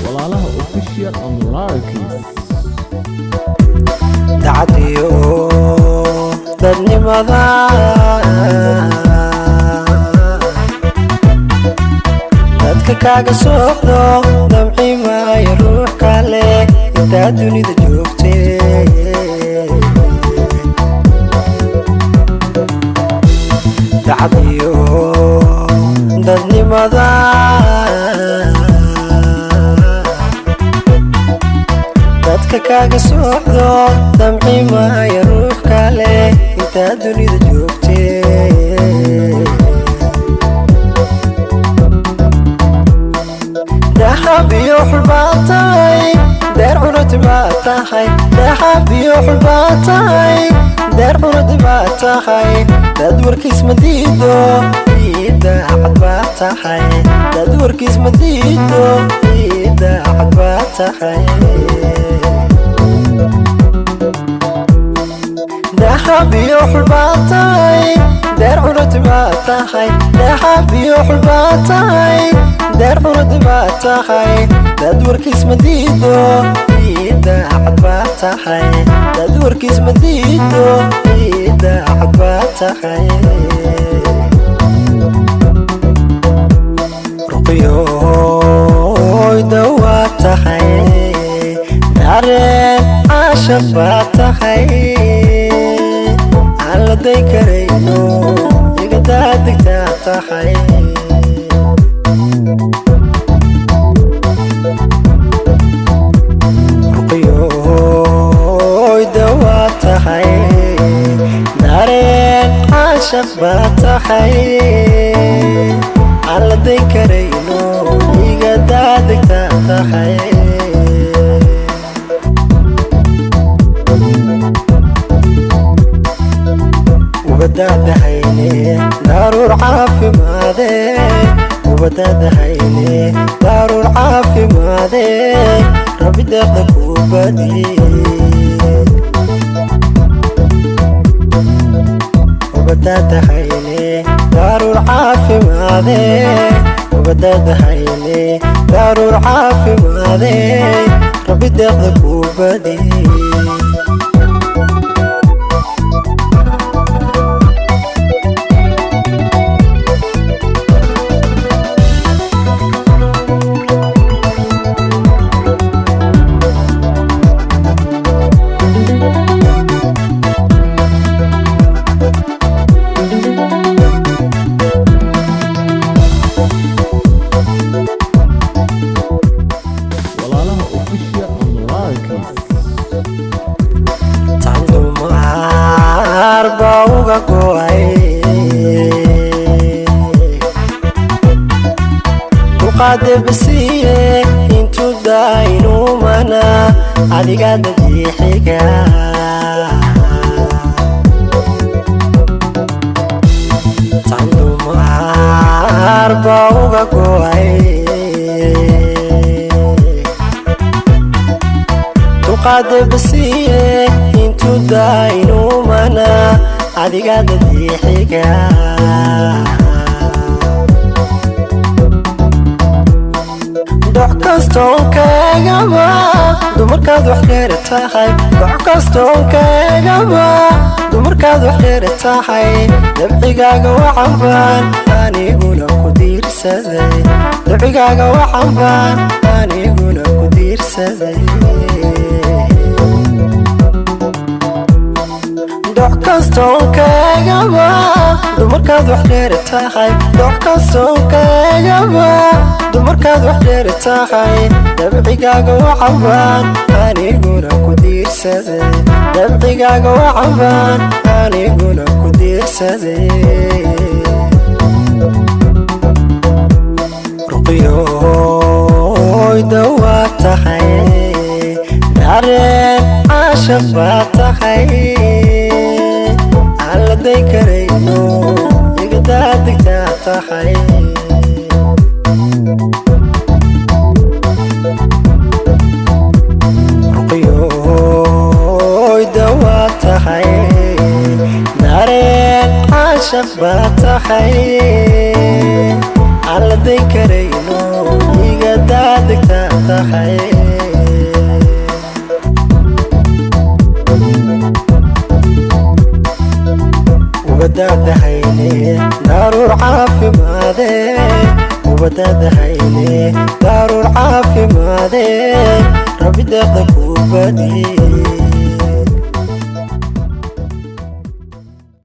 walaalaha official on Larkies dacdiyo dadnimada dadka kaaga socdo damci maayo ruux kale intaa dunida joogtee dacdiyo dadnimada dadka kaaga socdo damci maayo ruux kale intaa dunida joogtee dahab iyo xul baad tahay deer cunati baad tahay dahab iyo xul baad tahay deer cunati baad tahay dad warkiis ma diido idaacad baad tahay dad warkiis ma diido idaacad baad tahay dahab iyo xul baad tahay deer cunati baad tahay dahab iyo xul baad tahay deer cunati baad tahay dad warkiis ma diido idaacad baad tahay dad warkiis ma diido idaacad baad tahay ruqyooy dawaad tahay dareen caashaq baad tahay aan la day karayno iga daadegtaa tahay ruqyooy dawaad tahay dareen caashaq baad tahay aan la day karayno iga daadegtaa tahay ubadaadahayne daruur caafimaade ubadaadahayne daruur caafimaade rabbi deeqda kuu badiye ubadaadahayne daruur caafimaade ubadaadahayne daruur caafimaade rabbi deeqda kuu badiye walaalaha official on Larkies tandumar bauga goay duqaade basiye intu daaynu mana adiga dajiixiga tandumar bauga goay duqaade basiye intu daaynu mana adiga dajiixiga dox kastoon kaagama dumarkaad wax dheeri tahay dox kastoon kaagama dumarkaad wax dheeri tahay dabcigaaga waxan baan aniguna ku diirsaday dabcigaaga waxan baan aniguna ku diirsaday doc kastoo kaagaba dumarkaad wax dheer tahay doc kastoo kaagaba dumarkaad wax dheer tahay dabcigaaga wacabaan aniguna ku diirsaday dabcigaaga wacabaan aniguna ku diirsaday ruqyooy dawaa tahay dareen caashaq baa tahay aan la day karayno iga daadigtaa tahay ruqyooy dawaa tahay dareen caashaq baa tahay aan la day karayno iga daadigtaa tahay ubadaadahayne daruur caafimaade ubadaadahayne daruur caafimaade rabbi deeqda ku badiye